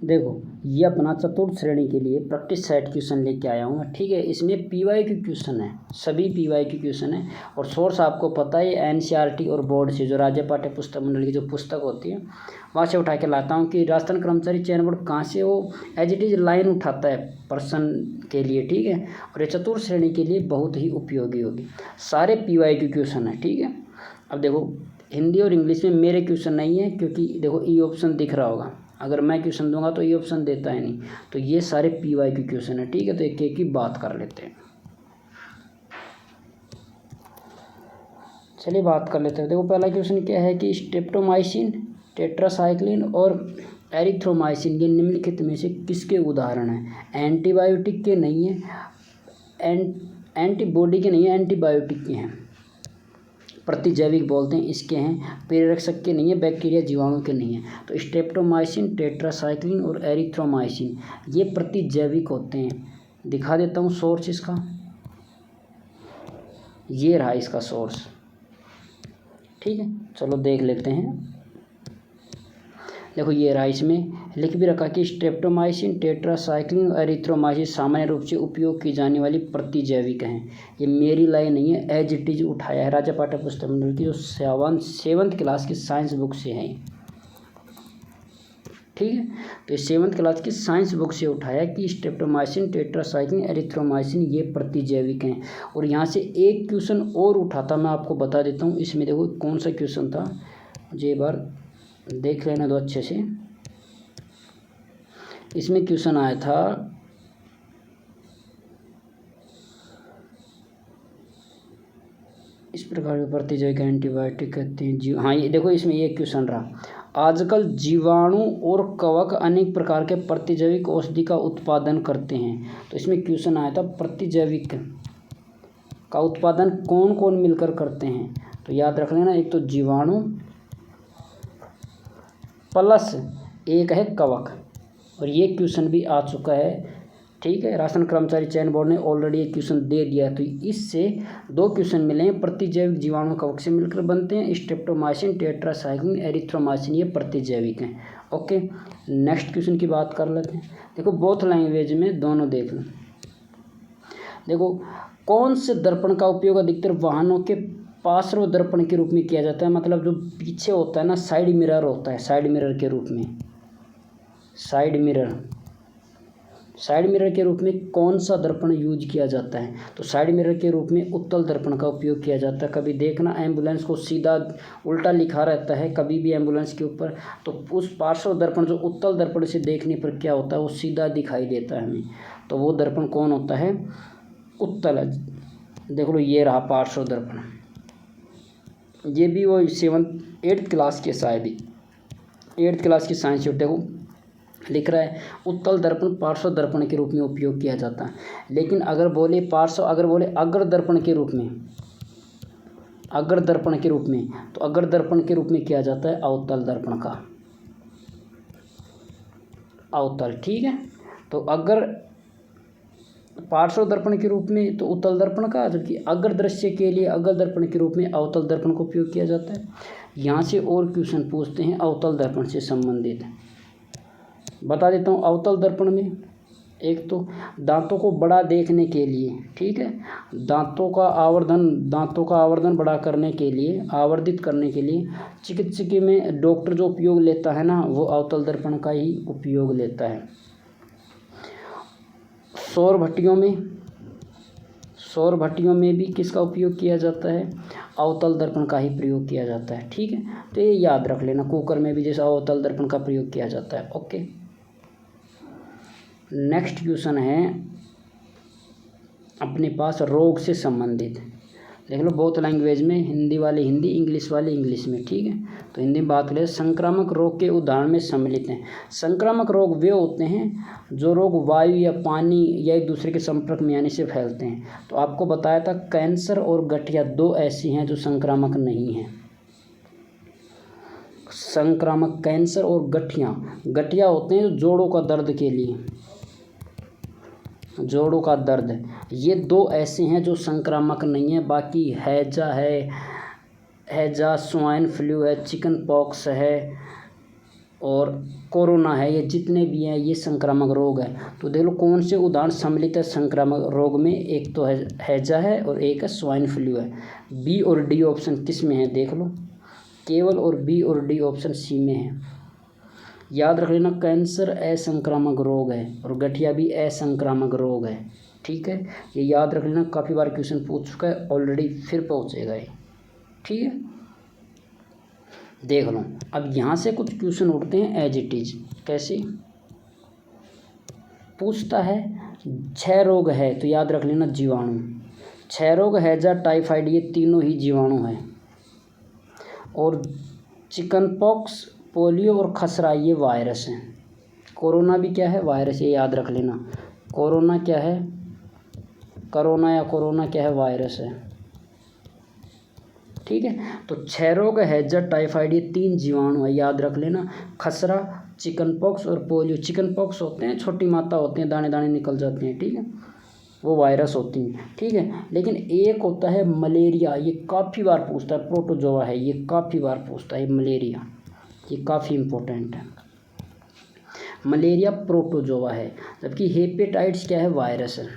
देखो ये अपना चतुर्थ श्रेणी के लिए प्रैक्टिस सेट क्वेश्चन लेके आया हूँ, ठीक है। इसमें पीवाई क्यू क्वेश्चन है, सभी पीवाई क्यू क्वेश्चन है। और सोर्स आपको पता है एनसीईआरटी और बोर्ड से, जो राज्य पाठ्य पुस्तक मंडल की जो पुस्तक होती है वहाँ से उठा के लाता हूँ कि राजस्थान कर्मचारी चयन बोर्ड कहाँ से वो एज इट इज़ लाइन उठाता है पर्सन के लिए, ठीक है। और ये चतुर्थ श्रेणी के लिए बहुत ही उपयोगी होगी। सारे पीवाई क्यू क्वेश्चन है, ठीक है। अब देखो हिंदी और इंग्लिश में मेरे क्वेश्चन नहीं है, क्योंकि देखो ई ऑप्शन दिख रहा होगा, अगर मैं क्वेश्चन दूंगा तो ये ऑप्शन देता है नहीं। तो ये सारे पीवाई के क्वेश्चन है, ठीक है। तो एक एक की बात कर लेते हैं। चलिए बात कर लेते हैं। देखो पहला क्वेश्चन क्या है कि स्ट्रेप्टोमाइसिन, टेट्रासाइक्लिन और एरिथ्रोमाइसिन ये निम्नलिखित में से किसके उदाहरण हैं। एंटीबायोटिक के नहीं है, एंटीबॉडी के नहीं है, एंटीबायोटिक के हैं, प्रतिजैविक बोलते हैं इसके हैं, प्रेरक के नहीं है, बैक्टीरिया जीवाणु के नहीं है। तो स्ट्रेप्टोमाइसिन, टेट्रासाइक्लिन और एरिथ्रोमाइसिन ये प्रतिजैविक होते हैं। दिखा देता हूँ सोर्स इसका, ये रहा इसका सोर्स, ठीक है। चलो देख लेते हैं। देखो ये रहा, इसमें लिख भी रखा कि स्ट्रेप्टोमाइसिन, टेट्रासाइक्लिन और एरिथ्रोमाइसिन सामान्य रूप से उपयोग की जाने वाली प्रतिजैविक हैं। ये मेरी लाइन नहीं है, एज इट इज उठाया है राज्य पाठ्य पुस्तक मंडल की जो सेवन्थ क्लास की साइंस बुक से है, ठीक है। तो सेवन्थ क्लास की साइंस बुक से उठाया कि स्ट्रेप्टोमाइसिन, टेट्रासाइक्लिन, एरिथ्रोमाइसिन ये प्रतिजैविक हैं। और यहाँ से एक क्वेश्चन और उठाता मैं आपको बता देता हूँ। इसमें देखो कौन सा क्वेश्चन था, मुझे एक बार देख लेना दो अच्छे से। इसमें क्वेश्चन आया था इस प्रकार के प्रतिजैविक एंटीबायोटिक कहते हैं हाँ ये देखो इसमें ये क्वेश्चन रहा। आजकल जीवाणु और कवक अनेक प्रकार के प्रतिजैविक औषधि का उत्पादन करते हैं। तो इसमें क्वेश्चन आया था प्रतिजैविक का उत्पादन कौन कौन मिलकर करते हैं। तो याद रख लेना, एक तो जीवाणु प्लस एक है कवक। और ये क्वेश्चन भी आ चुका है, ठीक है। राजस्थान कर्मचारी चयन बोर्ड ने ऑलरेडी एक क्वेश्चन दे दिया है। तो इससे दो क्वेश्चन मिले हैं, प्रतिजैविक जीवाणु कवक से मिलकर बनते हैं। स्ट्रेप्टोमाइसिन, टेट्रासाइक्लिन, एरिथ्रोमाइसिन ये प्रतिजैविक हैं। ओके, नेक्स्ट क्वेश्चन की बात कर लेते हैं। देखो बोथ लैंग्वेज में दोनों देख लो। देखो कौन से दर्पण का उपयोग अधिकतर वाहनों के पार्श्व दर्पण के रूप में किया जाता है, मतलब जो पीछे होता है ना, साइड मिरर होता है, साइड मिरर के रूप में, साइड मिरर के रूप में कौन सा दर्पण यूज किया जाता है। तो साइड मिरर के रूप में उत्तल दर्पण का उपयोग किया जाता है। कभी देखना एम्बुलेंस को सीधा उल्टा लिखा रहता है कभी भी एम्बुलेंस के ऊपर, तो उस पार्श्व दर्पण जो उत्तल दर्पण से देखने पर क्या होता है, वो सीधा दिखाई देता है हमें। तो वो दर्पण कौन होता है, उत्तल। देख लो ये रहा पार्श्व दर्पण, ये भी वो 8th क्लास के शायद 8th क्लास की साइंस देखो लिख रहा है उत्तल दर्पण पार्श्व दर्पण के रूप में उपयोग किया जाता है। लेकिन अगर बोले अग्र दर्पण के रूप में, अग्र दर्पण के रूप में, तो अग्र दर्पण के रूप में किया जाता है अवतल दर्पण का, अवतल, ठीक है। तो अगर पार्श्व दर्पण के रूप में तो उत्तल दर्पण का, जबकि अग्र दृश्य के लिए अग्र दर्पण के रूप में अवतल दर्पण का उपयोग किया जाता है। यहाँ से और क्वेश्चन पूछते हैं अवतल दर्पण से संबंधित, बता देता हूँ। अवतल दर्पण में एक तो दांतों को बड़ा देखने के लिए, ठीक है, दांतों का आवर्धन बड़ा करने के लिए, आवर्धित करने के लिए चिकित्सकीय में डॉक्टर जो उपयोग लेता है ना, वो अवतल दर्पण का ही उपयोग लेता है। सौर भट्टियों में भी किसका उपयोग किया जाता है, अवतल दर्पण का ही प्रयोग किया जाता है, ठीक है। तो ये याद रख लेना, कुकर में भी जैसा अवतल दर्पण का प्रयोग किया जाता है। ओके, नेक्स्ट क्वेश्चन है अपने पास रोग से संबंधित, देख लो बहुत लैंग्वेज में, हिंदी वाले हिंदी, इंग्लिश वाले इंग्लिश में, ठीक है। तो हिंदी में बात करें, संक्रामक रोग के उदाहरण में सम्मिलित हैं। संक्रामक रोग वे होते हैं जो रोग वायु या पानी या एक दूसरे के संपर्क में आने से फैलते हैं। तो आपको बताया था कैंसर और गठिया दो ऐसी हैं जो संक्रामक नहीं हैं। संक्रामक कैंसर और गठिया होते हैं जो जोड़ों का दर्द के लिए, जोड़ों का दर्द, ये दो ऐसे हैं जो संक्रामक नहीं है। बाकी हैजा, स्वाइन फ्लू है, चिकन पॉक्स है और कोरोना है, ये जितने भी हैं ये संक्रामक रोग है। तो देख लो कौन से उदाहरण सम्मिलित है संक्रामक रोग में, एक तो है हैजा है और एक है स्वाइन फ्लू है। बी और डी ऑप्शन किस में है देख लो, केवल और बी और डी ऑप्शन सी में है। याद रख लेना कैंसर असंक्रामक रोग है और गठिया भी असंक्रामक रोग है। ठीक है, ये याद रख लेना, काफ़ी बार क्वेश्चन पूछ चुका है ऑलरेडी, फिर पहुँचेगा ये। ठीक है, देख लो अब यहाँ से कुछ क्वेश्चन उठते हैं एज इट इज। कैसे पूछता है, 6 रोग है तो याद रख लेना जीवाणु, 6 रोग हैजा टाइफाइड ये तीनों ही जीवाणु हैं। और चिकन पॉक्स, पोलियो और खसरा ये वायरस हैं। कोरोना भी क्या है, वायरस, ये याद रख लेना। कोरोना क्या है, कोरोना या कोरोना क्या है, वायरस है। ठीक है, तो 6 रोग हैजा टाइफाइड ये 3 जीवाणु है, याद रख लेना। खसरा, चिकन पॉक्स और पोलियो। चिकन पॉक्स होते हैं, छोटी माता होते हैं, दाने दाने निकल जाते हैं। ठीक है, वो वायरस होती हैं। ठीक है, लेकिन एक होता है मलेरिया, ये काफ़ी बार पूछता है, प्रोटोजोआ है, ये काफ़ी बार पूछता है मलेरिया, ये काफ़ी इम्पोर्टेंट है। मलेरिया प्रोटोजोआ है, जबकि हेपेटाइटिस क्या है, वायरस है।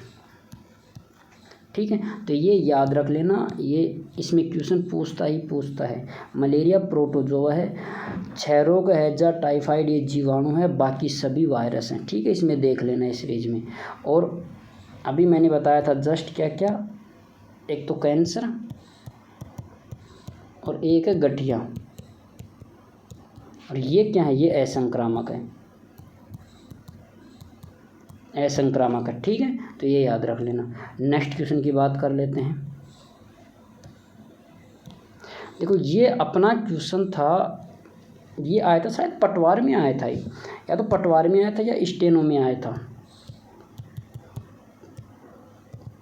ठीक है, तो ये याद रख लेना, ये इसमें क्वेश्चन पूछता है। मलेरिया प्रोटोजोआ है, 6 रोग हैजा टाइफाइड ये जीवाणु है, बाकी सभी वायरस हैं। ठीक है, इसमें देख लेना इस सीरीज में। और अभी मैंने बताया था जस्ट क्या क्या, एक तो कैंसर और एक है गठिया, और ये क्या है, ये असंक्रामक है, असंक्रामक है। ठीक है, तो ये याद रख लेना। नेक्स्ट क्वेश्चन की बात कर लेते हैं। देखो ये अपना क्वेश्चन था, ये आया था शायद पटवार में आया था, या तो पटवार में आया था या स्टेनो में आया था,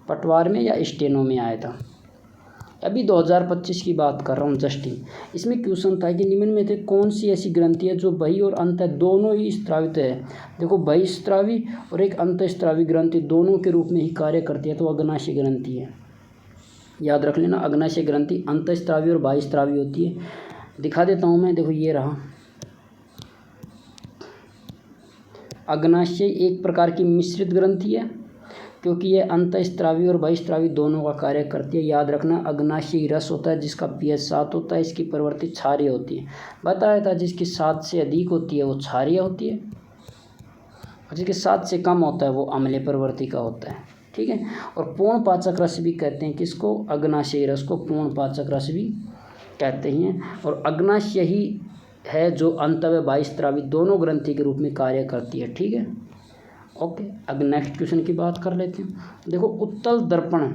पटवार में या स्टेनो में आया था। अभी 2025 की बात कर रहा हूँ जस्ट ही। इसमें क्वेश्चन था कि निम्न में से कौन सी ऐसी ग्रंथि है जो बही और अंत दोनों ही स्त्रावित है। देखो बहिस्त्रावी और एक अंतस्त्रावी ग्रंथि दोनों के रूप में ही कार्य करती है, तो अग्नाशय ग्रंथि है। याद रख लेना, अग्नाशय ग्रंथि अंतस्त्रावी और बहिस्त्रावी होती है। दिखा देता हूँ मैं, देखो ये रहा। अग्नाशय एक प्रकार की मिश्रित ग्रंथि है, क्योंकि ये अंतस्त्रावी और बहिस्त्रावी दोनों का कार्य करती है। याद रखना, अग्नाशयी रस होता है जिसका pH 7 होता है, इसकी प्रवृत्ति क्षारीय होती है। बताया था जिसकी 7 से अधिक होती है वो क्षारीय होती है, और जिसके 7 से कम होता है वो अम्लीय प्रवृत्ति का होता है। ठीक है, और पूर्ण पाचक रस भी कहते हैं किसको, अग्नाशयी रस को पूर्ण पाचक रस भी कहते हैं। और अग्नाशयी है जो अंत व बहिस्त्रावी दोनों ग्रंथि के रूप में कार्य करती है। ठीक है, ओके, अब नेक्स्ट क्वेश्चन की बात कर लेते हैं। देखो उत्तल दर्पण,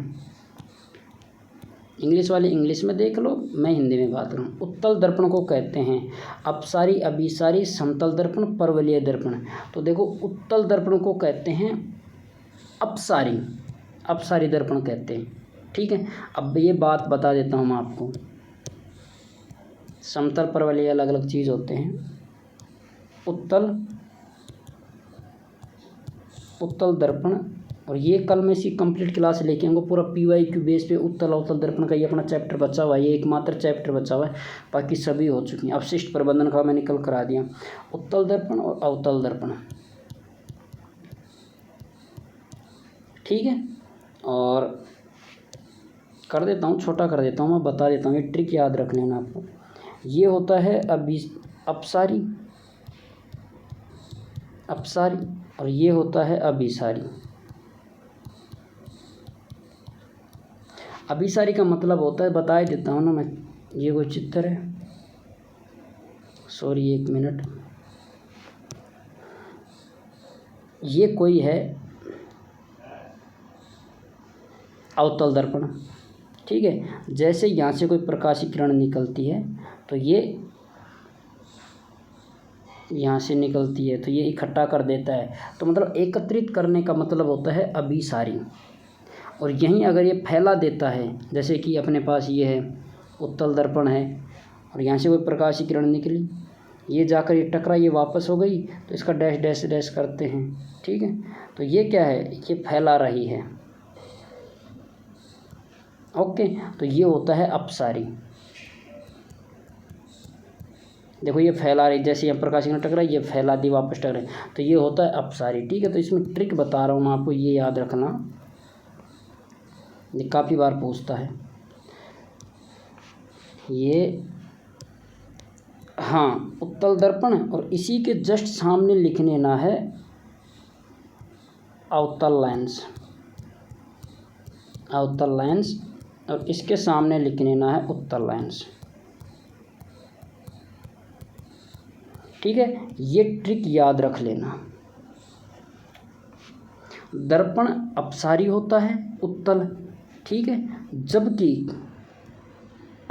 इंग्लिश वाले इंग्लिश में देख लो, मैं हिंदी में बात करूँ। उत्तल दर्पण को कहते हैं अपसारी, अभिसारी, समतल दर्पण, परवलयीय दर्पण। तो देखो उत्तल दर्पण को कहते हैं अपसारी, अपसारी दर्पण कहते हैं। ठीक है, अब ये बात बता देता हूँ मैं आपको, समतल परवलयीय अलग अलग चीज़ होते हैं। उत्तल दर्पण, और ये कल मैं इसी कंप्लीट क्लास लेके आऊँगा, पूरा PYQ बेस पे उत्तल अवतल दर्पण का ये अपना चैप्टर बचा हुआ है, ये एकमात्र चैप्टर बचा हुआ है, बाकी सभी हो चुकी हैं। अपशिष्ट प्रबंधन का मैंने कल करा दिया। उत्तल दर्पण और अवतल दर्पण, ठीक है, और कर देता हूँ, छोटा कर देता हूँ, मैं बता देता हूँ, ये ट्रिक याद रख लेना आपको। ये होता है अपसारी, और ये होता है अभिसारी। अभिसारी का मतलब होता है, बता देता हूँ ना मैं, ये कोई चित्र है, सॉरी एक मिनट, ये कोई है अवतल दर्पण। ठीक है, जैसे यहाँ से कोई प्रकाशीय किरण निकलती है तो ये यहाँ से निकलती है तो ये इकट्ठा कर देता है, तो मतलब एकत्रित करने का मतलब होता है अभिसारी। और यहीं अगर ये फैला देता है, जैसे कि अपने पास ये है उत्तल दर्पण है, और यहाँ से कोई प्रकाशीय किरण निकली, ये जाकर ये टकरा, ये वापस हो गई, तो इसका डैश डैश डैश करते हैं। ठीक है, तो ये क्या है, ये फैला रही है। ओके, तो ये होता है अपसारी। देखो ये फैला रही, जैसे यहाँ प्रकाश किरण टकराई ये फैला दी वापस टकराई, तो ये होता है अपसारी। ठीक है, तो इसमें ट्रिक बता रहा हूँ मैं आपको, ये याद रखना, ये काफ़ी बार पूछता है ये। हाँ, उत्तल दर्पण और इसी के जस्ट सामने लिख लेना है अवतल लेंस, अवतल लेंस, और इसके सामने लिख लेना है उत्तल लेंस। ठीक है, ये ट्रिक याद रख लेना। दर्पण अपसारी होता है, उत्तल, ठीक है, जबकि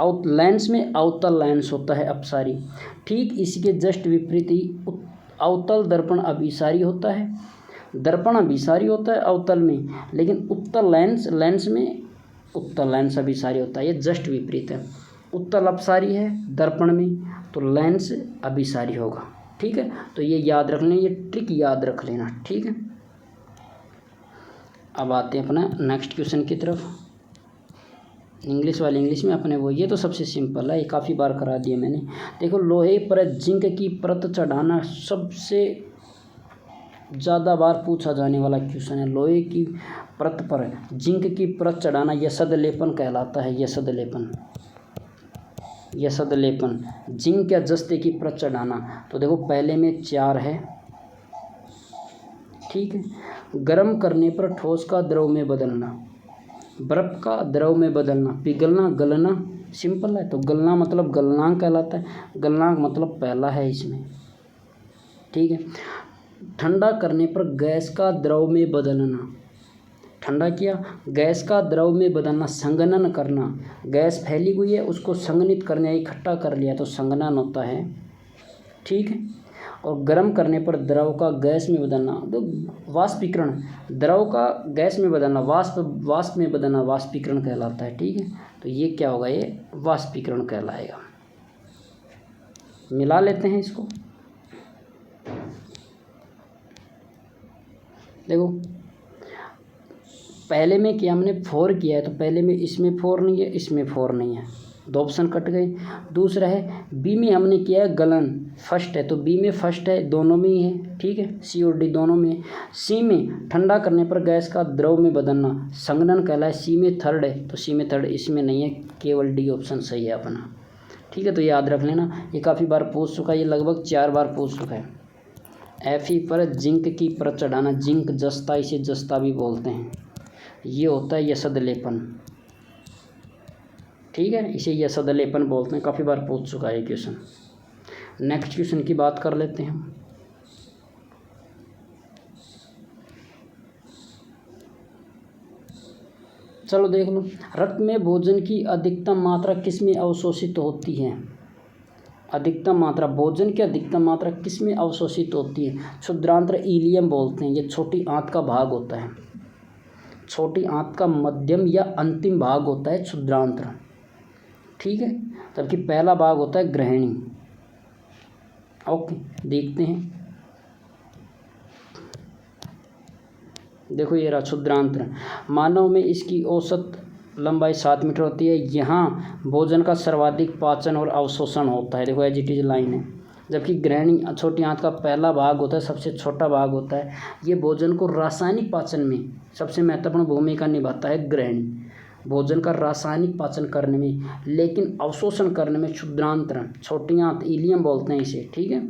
लेंस में अवतल लेंस होता है अपसारी। ठीक इसके जस्ट विपरीत ही अवतल दर्पण अभिसारी होता है। दर्पण अभिसारी होता है अवतल में, लेकिन उत्तल लेंस में उत्तल लेंस अभिसारी होता है। ये जस्ट विपरीत है, उत्तल अपसारी है दर्पण में, तो लेंस अभिसारी होगा। ठीक है, तो ये याद रख लेना, ये ट्रिक याद रख लेना। ठीक है, अब आते हैं अपना नेक्स्ट क्वेश्चन की तरफ। इंग्लिश वाले इंग्लिश में अपने वो, ये तो सबसे सिंपल है, ये काफ़ी बार करा दिया मैंने। देखो, लोहे पर जिंक की परत चढ़ाना सबसे ज़्यादा बार पूछा जाने वाला क्वेश्चन है। लोहे की परत पर जिंक की परत चढ़ाना यसद लेपन कहलाता है। यसद लेपन, यसद लेपन, जिंक या जस्ते की परत चढ़ाना। तो देखो पहले में 4 है, ठीक है। गर्म करने पर ठोस का द्रव में बदलना, बर्फ का द्रव में बदलना, पिघलना, गलना, सिंपल है। तो गलना मतलब गलनांक कहलाता है, गलनांक मतलब पहला है इसमें। ठीक है, ठंडा करने पर गैस का द्रव में बदलना, ठंडा किया गैस का द्रव में बदलना, संघनन करना, गैस फैली हुई है उसको संघनित करने, इकट्ठा कर लिया तो संघनन होता है। ठीक है, और गर्म करने पर द्रव का गैस में बदलना, तो वाष्पीकरण, द्रव का गैस में बदलना, वाष्प में बदलना वाष्पीकरण कहलाता है। ठीक है, तो ये क्या होगा, ये वाष्पीकरण कहलाएगा। मिला लेते हैं इसको। देखो पहले में क्या हमने 4 किया है, तो पहले में इसमें 4 नहीं है, इसमें 4 नहीं है, 2 ऑप्शन कट गए। दूसरा है बी में हमने किया है गलन, फर्स्ट है, तो बी में फर्स्ट है, दोनों में ही है। ठीक है, सी और डी दोनों में। सी में ठंडा करने पर गैस का द्रव में बदलना, संघनन कहलाए, सी में थर्ड है, तो सी में थर्ड, इसमें नहीं है, केवल डी ऑप्शन सही है अपना। ठीक है, तो याद रख लेना, ये काफ़ी बार पूछ चुका है, ये लगभग 4 बार पूछ चुका है। Fe पर जिंक की परत चढ़ाना, जिंक जस्ता, इसे जस्ता भी बोलते हैं, ये होता है यसद लेपन। ठीक है, इसे यसद लेपन बोलते हैं, काफ़ी बार पूछ चुका है क्वेश्चन। नेक्स्ट क्वेश्चन की बात कर लेते हैं हम। चलो देख लो, रक्त में भोजन की अधिकतम मात्रा किस में अवशोषित होती है? अधिकतम मात्रा, भोजन की अधिकतम मात्रा किस में अवशोषित होती है? क्षुद्रांत्र इलियम बोलते हैं, ये छोटी आंत का भाग होता है, छोटी आंत का मध्यम या अंतिम भाग होता है क्षुद्रांत्र। ठीक है, जबकि पहला भाग होता है ग्रहणी। ओके, देखते हैं। देखो ये रहा क्षुद्रांत्र, मानव में इसकी औसत लंबाई 7 मीटर होती है। यहाँ भोजन का सर्वाधिक पाचन और अवशोषण होता है, देखो एज इट इज लाइन है। जबकि ग्रहणी छोटी आंत का पहला भाग होता है, सबसे छोटा भाग होता है। ये भोजन को रासायनिक पाचन में सबसे महत्वपूर्ण भूमिका निभाता है ग्रहणी, भोजन का रासायनिक पाचन करने में, लेकिन अवशोषण करने में क्षुद्रांत्र, छोटी आंत इलियम बोलते हैं इसे। ठीक है,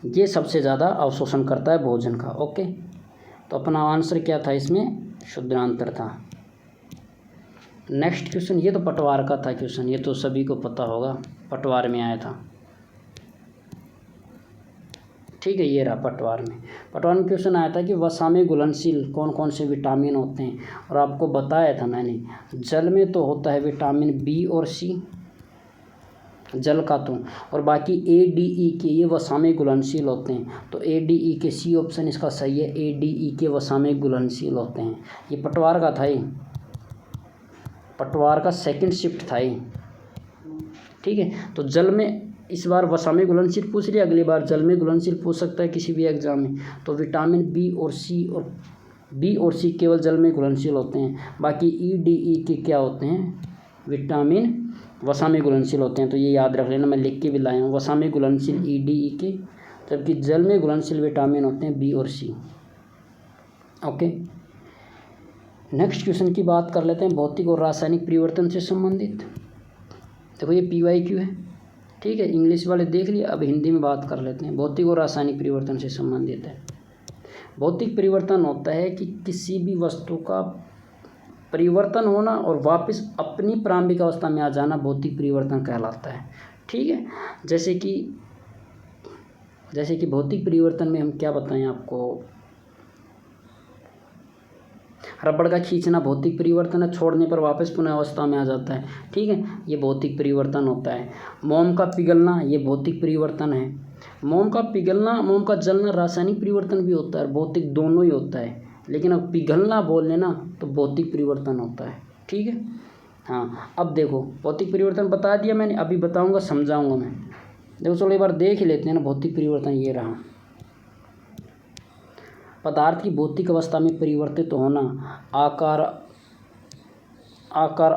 ये सबसे ज़्यादा अवशोषण करता है भोजन का। ओके, तो अपना आंसर क्या था इसमें? क्षुद्रांत्र था। नेक्स्ट क्वेश्चन, ये तो पटवार का था क्वेश्चन, ये तो सभी को पता होगा, पटवार में आया था। ठीक है, ये रहा पटवार में। पटवार में क्वेश्चन आया था कि वसा में घुलनशील कौन कौन से विटामिन होते हैं, और आपको बताया था मैंने, जल में तो होता है विटामिन बी और सी, जल का तो, और बाकी ए डी ई के ये वसा में घुलनशील होते हैं। तो ए डी ई के, सी ऑप्शन इसका सही है, ए डी ई के वसा में घुलनशील होते हैं। ये पटवार का था, ये पटवार का सेकंड शिफ्ट था ये। ठीक है, तो जल में इस बार वसा में घुलनशील पूछ लिया, अगली बार जल में घुलनशील पूछ सकता है किसी भी एग्जाम में। तो विटामिन बी और सी केवल जल में घुलनशील होते हैं, बाकी ई डी ई के क्या होते हैं? विटामिन वसा में घुलनशील होते हैं, तो ये याद रख लेना, मैं लिख के भी लाया हूँ। वसा में घुलनशील EDE, जबकि जल में घुलनशील विटामिन होते हैं B और C। ओके, नेक्स्ट क्वेश्चन की बात कर लेते हैं, भौतिक और रासायनिक परिवर्तन से संबंधित। देखो ये PYQ है, ठीक है, इंग्लिश वाले देख लिए। अब हिंदी में बात कर लेते हैं, भौतिक और रासायनिक परिवर्तन से संबंधित है। भौतिक परिवर्तन होता है कि किसी भी वस्तु का परिवर्तन होना और वापस अपनी प्रारंभिक अवस्था में आ जाना भौतिक परिवर्तन कहलाता है, ठीक है। जैसे कि भौतिक परिवर्तन में हम क्या बताएं आपको, रबड़ का खींचना भौतिक परिवर्तन है, छोड़ने पर वापस पुनः अवस्था में आ जाता है, ठीक है, ये भौतिक परिवर्तन होता है। मोम का पिघलना, ये भौतिक परिवर्तन है। मोम का पिघलना, मोम का जलना रासायनिक परिवर्तन भी होता है, भौतिक दोनों ही होता है, लेकिन अब पिघलना बोल लेना तो भौतिक परिवर्तन होता है, ठीक है। हाँ, अब देखो भौतिक परिवर्तन बता दिया मैंने, अभी बताऊँगा, समझाऊँगा मैं। देखो चलो एक बार देख ही लेते हैं ना, भौतिक परिवर्तन ये रहा। पदार्थ की भौतिक अवस्था में परिवर्तित होना, आकार,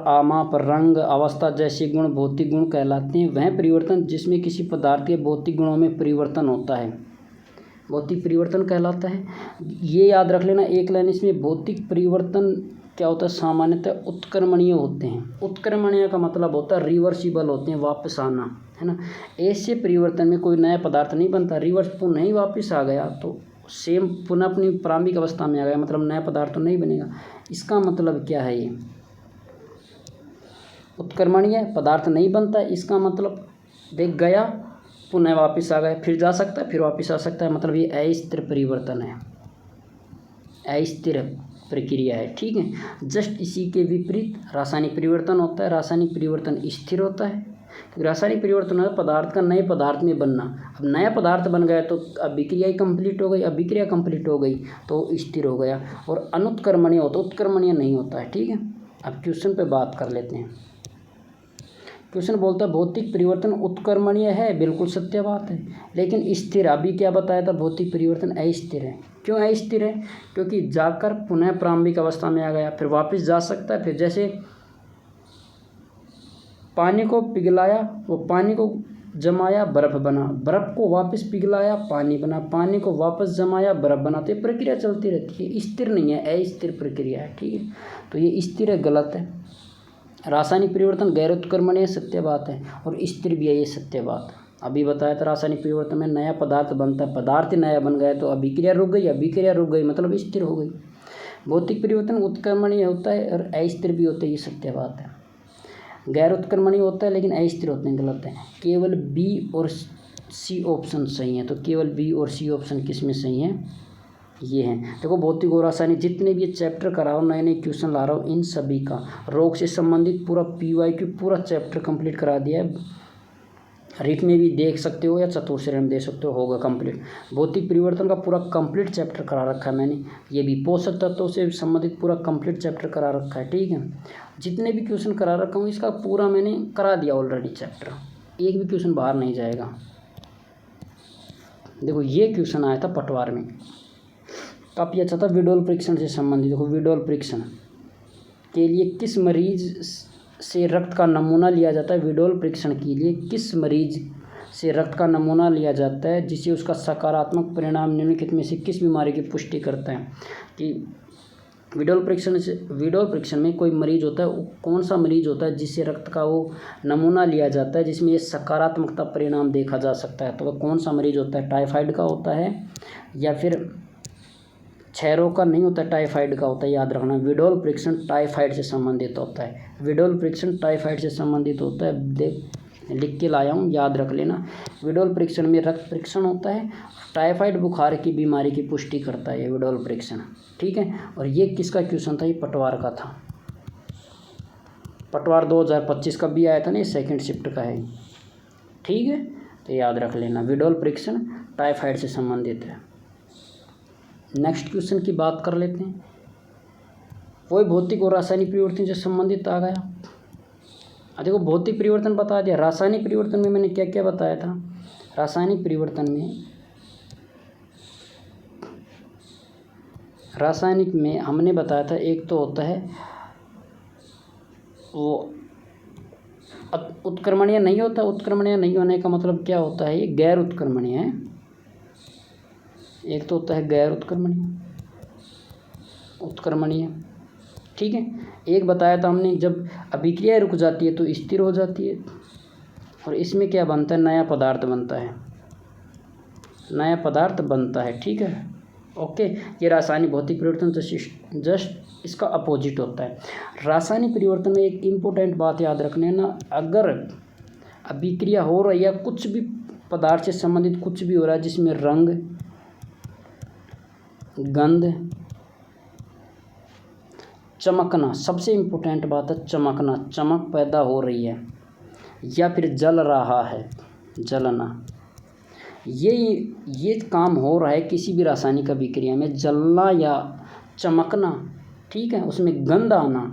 आमाप, रंग, अवस्था जैसे गुण भौतिक गुण कहलाते हैं। वह परिवर्तन जिसमें किसी पदार्थ के भौतिक गुणों में परिवर्तन होता है भौतिक परिवर्तन कहलाता है। ये याद रख लेना एक लाइन इसमें, भौतिक परिवर्तन क्या होता है, सामान्यतः उत्क्रमणीय होते हैं। उत्क्रमणीय का मतलब होता है रिवर्सिबल होते हैं, वापस आना, है ना। ऐसे परिवर्तन में कोई नया पदार्थ नहीं बनता, रिवर्स पुनः ही वापस आ गया तो सेम पुनः अपनी प्रारंभिक अवस्था में आ गया, मतलब नया पदार्थ तो नहीं बनेगा। इसका मतलब क्या है, ये उत्क्रमणीय पदार्थ नहीं बनता, इसका मतलब देख गया पुनः वापस आ गया, फिर जा सकता है, फिर वापस आ सकता है, मतलब ये अस्थिर परिवर्तन है, अस्थिर प्रक्रिया है, ठीक है। जस्ट इसी के विपरीत रासायनिक परिवर्तन होता है। रासायनिक परिवर्तन स्थिर होता है, रासायनिक परिवर्तन है पदार्थ का नए पदार्थ में बनना। अब नया पदार्थ बन गया तो अभिक्रिया ही कंप्लीट हो गई, अभिक्रिया कंप्लीट हो गई तो स्थिर हो गया। और अनुत्क्रमणीय होता, उत्क्रमणीय नहीं होता है, ठीक है। अब क्वेश्चन पे बात कर लेते हैं। क्वेश्चन बोलता है भौतिक परिवर्तन उत्क्रमणीय है, बिल्कुल सत्य बात है, लेकिन स्थिर। अभी क्या बताया था, भौतिक परिवर्तन अस्थिर है। क्यों अस्थिर है, क्योंकि जाकर पुनः प्रारंभिक अवस्था में आ गया, फिर वापस जा सकता है। फिर जैसे पानी को पिघलाया, वो पानी को जमाया, बर्फ़ बना, बर्फ़ को वापस पिघलाया, पानी बना, पानी को वापस जमाया, बर्फ़ बना। तो ये प्रक्रिया चलती रहती है, स्थिर नहीं है, अस्थिर प्रक्रिया है, ठीक है। तो ये स्थिर है, गलत है। रासायनिक परिवर्तन गैर उत्क्रमणीय, सत्य बात है, और स्थिर भी है, ये सत्य बात। अभी बताया था रासायनिक परिवर्तन में नया पदार्थ बनता है, पदार्थ ही नया बन गया तो अभिक्रिया रुक गई, अभिक्रिया रुक गई मतलब स्थिर हो गई। भौतिक परिवर्तन उत्क्रमणीय होता है और अस्थिर भी होता है, ये सत्य बात है। गैर उत्क्रमणीय होता है लेकिन अस्थिर होते हैं, गलत है। केवल B और C ऑप्शन सही है, तो केवल B और C ऑप्शन किस में सही है, ये हैं। देखो भौतिक और रासायनिक जितने भी ये चैप्टर करा रहा हूँ, नए नए क्वेश्चन ला रहा हूँ, इन सभी का रोग से संबंधित पूरा PYQ पूरा चैप्टर कंप्लीट करा दिया है। रिट में भी देख सकते हो या चतुर्श्रेणी में देख सकते हो, होगा कंप्लीट। भौतिक परिवर्तन का पूरा कंप्लीट चैप्टर करा रखा है मैंने। ये भी पोषक तत्वों से संबंधित पूरा कंप्लीट चैप्टर करा रखा है, ठीक है। जितने भी क्वेश्चन करा रखा हूँ इसका पूरा मैंने करा दिया ऑलरेडी चैप्टर, एक भी क्वेश्चन बाहर नहीं जाएगा। देखो ये क्वेश्चन आया था पटवार में, काफ़ी अच्छा था, विडोल परीक्षण से संबंधित। देखो विडोल परीक्षण के लिए किस मरीज से रक्त का नमूना लिया जाता है, विडोल परीक्षण के लिए किस मरीज से रक्त का नमूना लिया जाता है जिससे उसका सकारात्मक परिणाम निम्नलिखित में से किस बीमारी की पुष्टि करता है। कि विडोल परीक्षण में कोई मरीज होता है, कौन सा मरीज होता है जिससे रक्त का वो नमूना लिया जाता है जिसमें ये सकारात्मकता परिणाम देखा जा सकता है, तो वह कौन सा मरीज होता है, टाइफाइड का होता है या फिर क्षय रोग का नहीं होता, टाइफाइड का होता है, याद रखना। विडोल परीक्षण टाइफाइड से संबंधित होता है, विडोल परीक्षण टाइफाइड से संबंधित होता है। देख लिख के लाया हूँ, याद रख लेना। विडोल परीक्षण में रक्त परीक्षण होता है, टाइफाइड बुखार की बीमारी की पुष्टि करता है ये विडोल परीक्षण, ठीक है। और ये किसका क्वेश्चन था, ये पटवार का था। पटवार 2025 का भी आया था ना, ये सेकेंड शिफ्ट का है, ठीक है। तो याद रख लेना, विडोल परीक्षण टाइफाइड से संबंधित है। नेक्स्ट क्वेश्चन की बात कर लेते हैं। वही भौतिक और रासायनिक परिवर्तन से संबंधित आ गया। देखो भौतिक परिवर्तन बता दिया, रासायनिक परिवर्तन में मैंने क्या क्या बताया था। रासायनिक में हमने बताया था, एक तो होता है वो उत्क्रमणीय नहीं होता। उत्क्रमणीय नहीं होने का मतलब क्या होता है, ये गैर उत्क्रमणीय है। एक तो होता है गैर उत्क्रमणीय, उत्क्रमणीय, ठीक है। एक बताया था हमने, जब अभिक्रिया रुक जाती है तो स्थिर हो जाती है, और इसमें क्या बनता है, नया पदार्थ बनता है, नया पदार्थ बनता है, ठीक है, ओके। ये रासायनिक भौतिक परिवर्तन जस्ट इसका अपोजिट होता है। रासायनिक परिवर्तन में एक इम्पोर्टेंट बात याद रखने ना, अगर अभिक्रिया हो रही है, कुछ भी पदार्थ से संबंधित कुछ भी हो रहा है जिसमें रंग, गंध, चमकना, सबसे इम्पोर्टेंट बात है चमकना, चमक पैदा हो रही है, या फिर जल रहा है, जलना, ये काम हो रहा है किसी भी रासायनिक अभिक्रिया में, जलना या चमकना, ठीक है, उसमें गंध आना,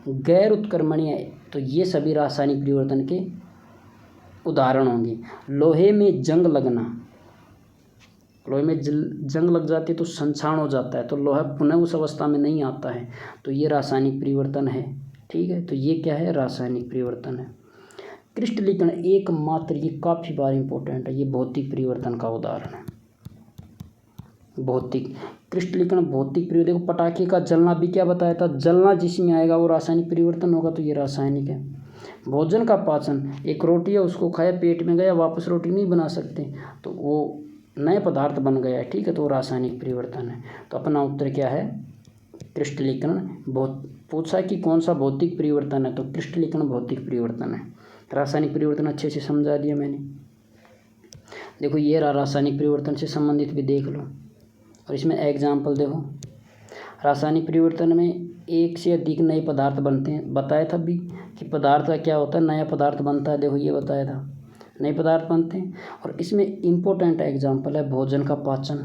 गैर उत्क्रमणीय, तो ये सभी रासायनिक परिवर्तन के उदाहरण होंगे। लोहे में जंग लगना, लोहे में जंग लग जाती है तो संक्षारण हो जाता है, तो लोहा पुनः उस अवस्था में नहीं आता है, तो ये रासायनिक परिवर्तन है, ठीक है। तो ये क्या है, रासायनिक परिवर्तन है। क्रिस्टलीकरण एकमात्र, ये काफ़ी बार इम्पोर्टेंट है, ये भौतिक परिवर्तन का उदाहरण है। भौतिक क्रिस्टलीकरण, भौतिक परिवर्तन। देखो पटाखे का जलना भी क्या बताया था, जलना जिसमें आएगा वो रासायनिक परिवर्तन होगा, तो ये रासायनिक है। भोजन का पाचन, एक रोटी है उसको खाया, पेट में गया, वापस रोटी नहीं बना सकते, तो वो नए पदार्थ बन गया है, ठीक है, तो वो रासायनिक परिवर्तन है। तो अपना उत्तर क्या है, क्रिस्टलीकरण। पूछा कि कौन सा भौतिक परिवर्तन है, तो क्रिस्टलीकरण भौतिक परिवर्तन है। रासायनिक परिवर्तन अच्छे से समझा दिया मैंने। देखो ये रासायनिक परिवर्तन से संबंधित भी देख लो, और इसमें एग्जाम्पल देखो। रासायनिक परिवर्तन में एक से अधिक नए पदार्थ बनते हैं, बताया था भी कि पदार्थ का क्या होता है, नया पदार्थ बनता है, देखो ये बताया था, नए पदार्थ बनते हैं। और इसमें इम्पोर्टेंट एग्जाम्पल है भोजन का पाचन।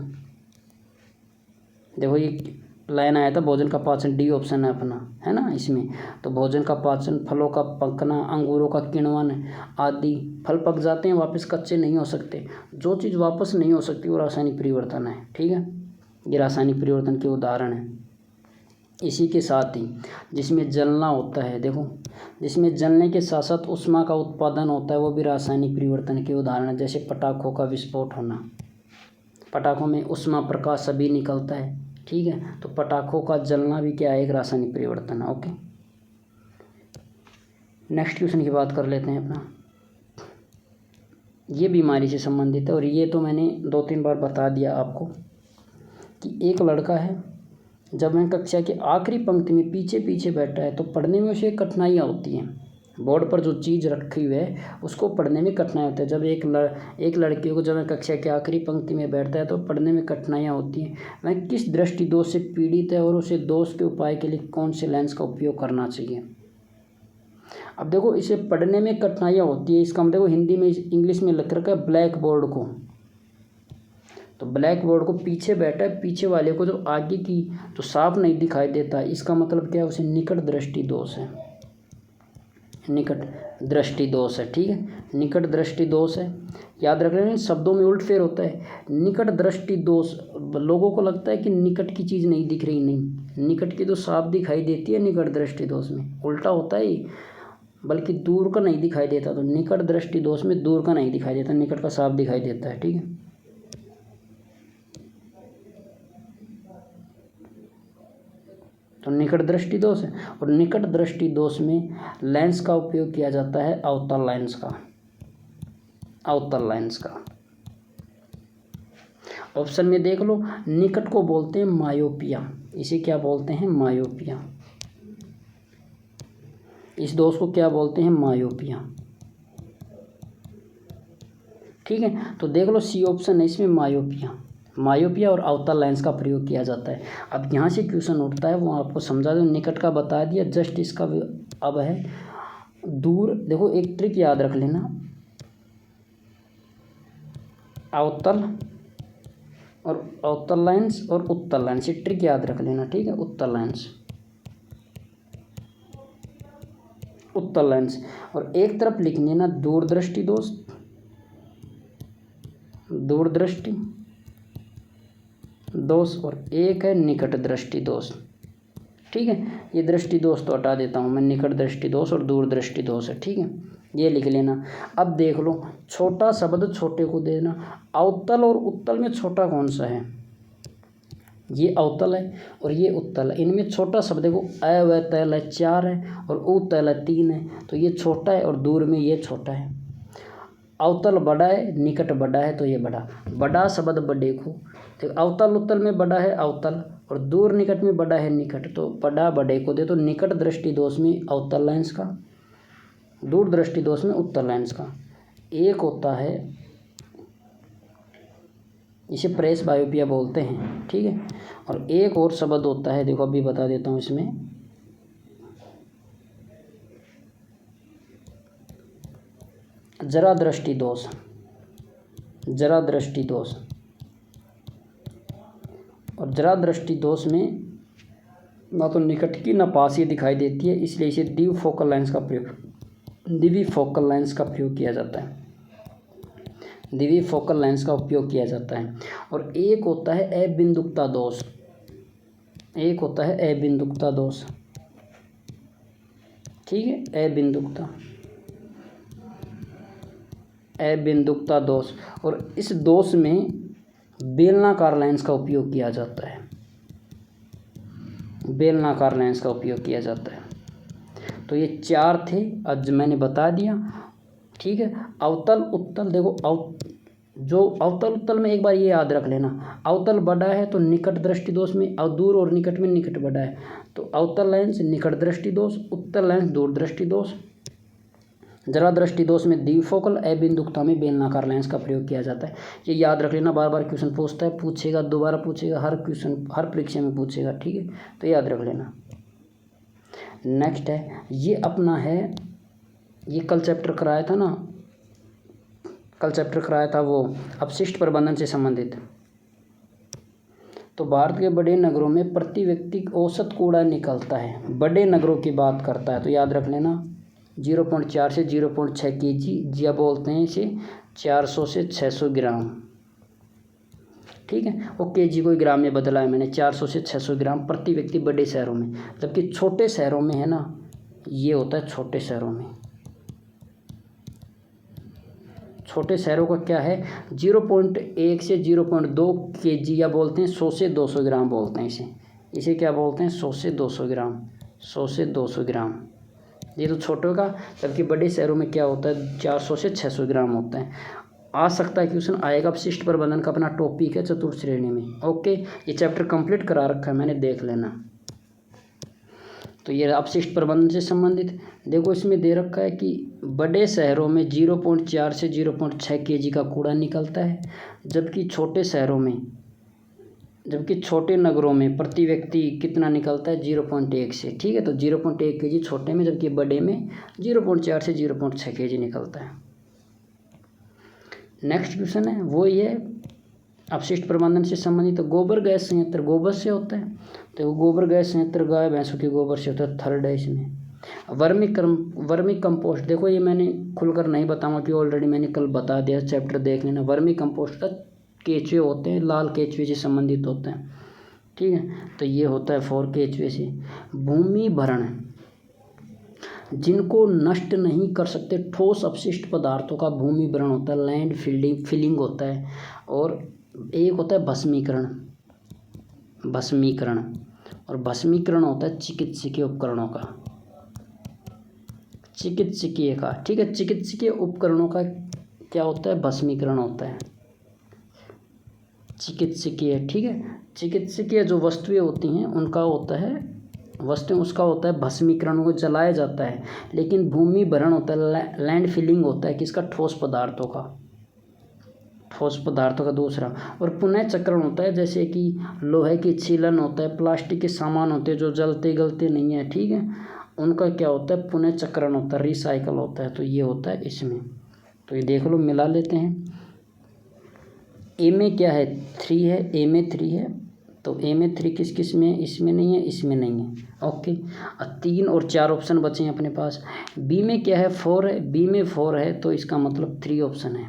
देखो ये लाइन आया था, भोजन का पाचन, डी ऑप्शन है अपना, है ना इसमें। तो भोजन का पाचन, फलों का पकना, अंगूरों का किण्वन आदि, फल पक जाते हैं, वापस कच्चे नहीं हो सकते, जो चीज़ वापस नहीं हो सकती वो रासायनिक परिवर्तन है, ठीक है। ये रासायनिक परिवर्तन के उदाहरण हैं। इसी के साथ ही जिसमें जलना होता है, देखो जिसमें जलने के साथ साथ ऊष्मा का उत्पादन होता है, वो भी रासायनिक परिवर्तन के उदाहरण है। जैसे पटाखों का विस्फोट होना, पटाखों में ऊष्मा प्रकाश सभी निकलता है, ठीक है, तो पटाखों का जलना भी क्या है, एक रासायनिक परिवर्तन है, ओके। नेक्स्ट क्वेश्चन की बात कर लेते हैं अपना। ये बीमारी से संबंधित है, और ये तो मैंने 2-3 बार बता दिया आपको कि एक लड़का है, जब वह कक्षा के आखिरी पंक्ति में पीछे पीछे बैठा है तो पढ़ने में उसे कठिनाइयाँ होती हैं। बोर्ड पर जो चीज़ रखी हुई है उसको पढ़ने में कठिनाई होती है। जब एक लड़के को जब वह कक्षा के आखिरी पंक्ति में बैठता है तो पढ़ने में कठिनाइयाँ होती हैं। वह किस दृष्टि दोष से पीड़ित है और उसे दोष के उपाय के लिए कौन से लेंस का उपयोग करना चाहिए। अब देखो इसे पढ़ने में कठिनाइयाँ होती है, इसका मतलब देखो हिंदी में इंग्लिश में लिख रखा है ब्लैक बोर्ड को, तो ब्लैक बोर्ड को पीछे बैठा है, पीछे वाले को जो आगे की तो साफ नहीं दिखाई देता, इसका मतलब क्या है, उसे निकट दृष्टि दोष है, निकट दृष्टि दोष है, ठीक है, निकट दृष्टि दोष है। याद रख लेना, शब्दों में उल्ट फेर होता है। निकट दृष्टि दोष, लोगों को लगता है कि निकट की चीज़ नहीं दिख रही, नहीं, निकट की तो साफ दिखाई देती है निकट दृष्टि दोष में, उल्टा होता है, बल्कि दूर का नहीं दिखाई देता। तो निकट दृष्टि दोष में दूर का नहीं दिखाई देता, निकट का साफ दिखाई देता है, ठीक है। तो निकट दृष्टि दोष है, और निकट दृष्टि दोष में लेंस का उपयोग किया जाता है अवतल लेंस का, अवतल लेंस का। ऑप्शन में देख लो, निकट को बोलते हैं मायोपिया, इसे क्या बोलते हैं, मायोपिया। इस दोष को क्या बोलते हैं, मायोपिया, ठीक है। तो देख लो सी ऑप्शन है इसमें, मायोपिया, मायोपिया और अवतल लेंस का प्रयोग किया जाता है। अब यहाँ से क्वेश्चन उठता है, वो आपको समझा दो, निकट का बता दिया, जस्ट इसका अब है दूर। देखो एक ट्रिक याद रख लेना, अवतल और अवतल लेंस और उत्तल लेंस, ये ट्रिक याद रख लेना, ठीक है। उत्तल लेंस, उत्तल लेंस, और एक तरफ लिख लेना दूरदृष्टि दोष, दूरदृष्टि दोष, और एक है निकट दृष्टि दोष, ठीक है। ये दृष्टि दोष तो हटा देता हूँ मैं, निकट दृष्टि दोष और दूर दृष्टि दोष है, ठीक है। ये लिख लेना। अब देख लो, छोटा शब्द छोटे को देना। अवतल और उत्तल में छोटा कौन सा है? ये अवतल है और ये उत्तल है। इनमें छोटा शब्द देखो, अ व तल है 4 है और उ तल है 3 है, तो ये छोटा है और दूर में ये छोटा है। अवतल बड़ा है, निकट बड़ा है, तो ये बड़ा। बड़ा शब्द बड़े को, तो अवतल उत्तल में बड़ा है अवतल और दूर निकट में बड़ा है निकट, तो बड़ा बड़े को दे। तो निकट दृष्टि दोष में अवतल लेंस का, दूर दृष्टि दोष में उत्तल लेंस का। एक होता है, इसे प्रेस बायोपिया बोलते हैं, ठीक है। और एक और शब्द होता है, देखो अभी बता देता हूँ इसमें, जरा दृष्टि दोष। जरा दृष्टि दोष, और जरा दृष्टि दोष में ना तो निकट की ना पास ही दिखाई देती है, इसलिए इसे द्विफोकल लेंस का प्रयोग, द्विफोकल लेंस का प्रयोग किया जाता है। द्विफोकल लेंस का उपयोग किया जाता है। और एक होता है अबिंदुकता दोष, एक होता है अबिंदुकता दोष, ठीक है। अबिंदुकता, अबिंदुकता दोष, और इस दोष में बेलनाकार लेंस का उपयोग किया जाता है, बेलनाकार लेंस का उपयोग किया जाता है। तो ये 4 थे, आज मैंने बता दिया, ठीक है। अवतल उत्तल देखो, जो अवतल उत्तल में एक बार ये याद रख लेना, अवतल बड़ा है तो निकट दृष्टि दोष में, और दूर और निकट में निकट बड़ा है, तो अवतल लेंस निकट दृष्टि दोष, उत्तल लेंस दूर दृष्टि दोष। जरा दृष्टि दोष में द्विफोकल, अबिंदुकता में बेलनाकार लेंस का प्रयोग किया जाता है। ये याद रख लेना, बार बार क्वेश्चन पूछता है, पूछेगा, दोबारा पूछेगा, हर क्वेश्चन हर परीक्षा में पूछेगा, ठीक है, तो याद रख लेना। नेक्स्ट है, ये अपना है, ये कल चैप्टर कराया था ना, कल चैप्टर कराया था वो अपशिष्ट प्रबंधन से संबंधित। तो भारत के बड़े नगरों में प्रति व्यक्ति औसत कूड़ा निकलता है, बड़े नगरों की बात करता है, तो याद रख लेना 0.4 से 0.6 kg, या बोलते हैं इसे 400 से 600 ग्राम, ठीक है। वो केजी को ग्राम में बदला है मैंने, 400 से 600 ग्राम प्रति व्यक्ति बड़े शहरों में। जबकि छोटे शहरों में है ना, ये होता है छोटे शहरों में, छोटे शहरों का क्या है 0.1 से 0.2 kg, या बोलते हैं 100 से 200 ग्राम बोलते हैं इसे, इसे क्या बोलते हैं 100 से 200 ग्राम, 100 से 200 ग्राम, ये तो छोटों का। जबकि बड़े शहरों में क्या होता है 400 से 600 ग्राम होता है। आ सकता है क्वेश्चन आएगा, अपशिष्ट प्रबंधन का अपना टॉपिक है चतुर्थ श्रेणी में, ओके। ये चैप्टर कंप्लीट करा रखा है मैंने, देख लेना। तो ये अपशिष्ट प्रबंधन से संबंधित, देखो इसमें दे रखा है कि बड़े शहरों में 0.4 से 0.6 kg का कूड़ा निकलता है, जबकि छोटे शहरों में, जबकि छोटे नगरों में प्रति व्यक्ति कितना निकलता है 0.1 से, ठीक है। तो 0.1 kg छोटे में, जबकि बड़े में 0.4 से 0.6 kg निकलता है। नेक्स्ट क्वेश्चन है वो ये अपशिष्ट प्रबंधन से संबंधित, तो गोबर गैस संयंत्र गोबर से होता है, तो गोबर गैस संयंत्र गाय भैंसों के गोबर से होता है, थर्ड है इसमें। वर्मी कंपोस्ट, देखो ये मैंने खुलकर नहीं बताऊंगा कि ऑलरेडी मैंने कल बता दिया, चैप्टर देख लेना। वर्मी कंपोस्ट का केचुए होते हैं, लाल केचुए से संबंधित होते हैं, ठीक है। तो ये होता है 4 केचुए से। भूमि भरण, जिनको नष्ट नहीं कर सकते ठोस अपशिष्ट पदार्थों का भूमि भरण होता है, लैंड फिलिंग होता है। और एक होता है भस्मीकरण, भस्मीकरण, और भस्मीकरण होता है चिकित्सकीय उपकरणों का, चिकित्सकीय का, ठीक है। चिकित्सकीय उपकरणों का क्या होता है भस्मीकरण होता है, चिकित्सकीय, ठीक है। चिकित्सकीय जो वस्तुएं होती हैं उनका होता है, वस्तुएं उसका होता है भस्मीकरण, को जलाया जाता है। लेकिन भूमि भरण होता है, लैंड फिलिंग होता है किसका, ठोस पदार्थों का, ठोस पदार्थों का दूसरा। और पुनः चक्रण होता है, जैसे कि लोहे की छीलन होता है, प्लास्टिक के सामान होते हैं जो जलते गलते नहीं है, ठीक है, उनका क्या होता है पुनः चक्रण होता है, रिसाइकल होता है। तो ये होता है इसमें, तो ये देख लो, मिला लेते हैं। ए में क्या है 3 है, ए में 3 है, तो ए में 3 किस किस में, इसमें नहीं है, इसमें नहीं है, ओके। 3 और 4 ऑप्शन बचे हैं अपने पास। बी में क्या है 4 है, बी में 4 है, तो इसका मतलब 3 ऑप्शन है।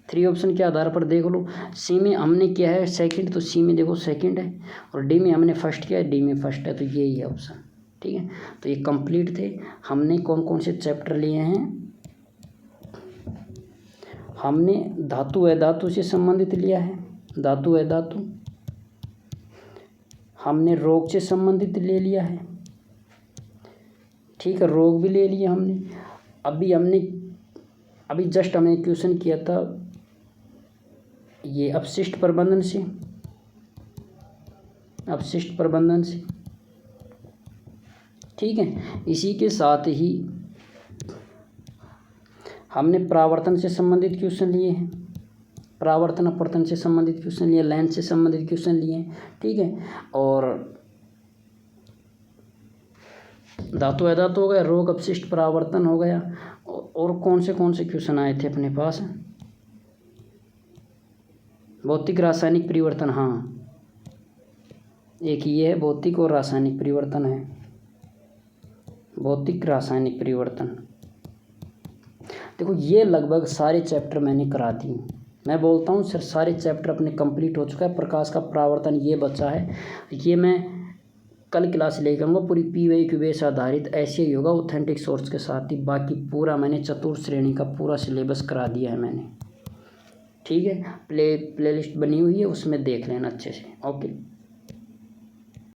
3 ऑप्शन के आधार पर देख लो। सी में हमने किया है सेकंड, तो सी में देखो सेकंड है, और डी में हमने फर्स्ट किया है, डी में फर्स्ट है, तो यही है ऑप्शन, ठीक है। तो ये कंप्लीट थे। हमने कौन कौन से चैप्टर लिए हैं, हमने धातु अधातु से संबंधित लिया है, धातु अधातु। हमने रोग से संबंधित ले लिया है, ठीक है, रोग भी ले लिया हमने। अभी जस्ट हमने क्वेश्चन किया था ये अपशिष्ट प्रबंधन से, अपशिष्ट प्रबंधन से, ठीक है। इसी के साथ ही हमने परावर्तन से संबंधित क्वेश्चन लिए हैं, परावर्तन अपवर्तन से संबंधित क्वेश्चन लिए, लेंस से संबंधित क्वेश्चन लिए हैं, ठीक है। और धातु अधातु हो गया, रोग अपशिष्ट परावर्तन हो गया, और कौन से क्वेश्चन आए थे अपने पास, भौतिक रासायनिक परिवर्तन, हाँ एक ये है भौतिक और रासायनिक परिवर्तन है, भौतिक रासायनिक परिवर्तन। देखो ये लगभग सारे चैप्टर मैंने करा दिए, मैं बोलता हूँ सर सारे चैप्टर अपने कंप्लीट हो चुका है। प्रकाश का परावर्तन ये बचा है, ये मैं कल क्लास लेकर आऊँगा, पूरी PYQ बेस आधारित ऐसे ही होगा ऑथेंटिक सोर्स के साथ ही। बाकी पूरा मैंने चतुर्थ श्रेणी का पूरा सिलेबस करा दिया है मैंने, ठीक है। प्लेलिस्ट बनी हुई है, उसमें देख लेना अच्छे से, ओके।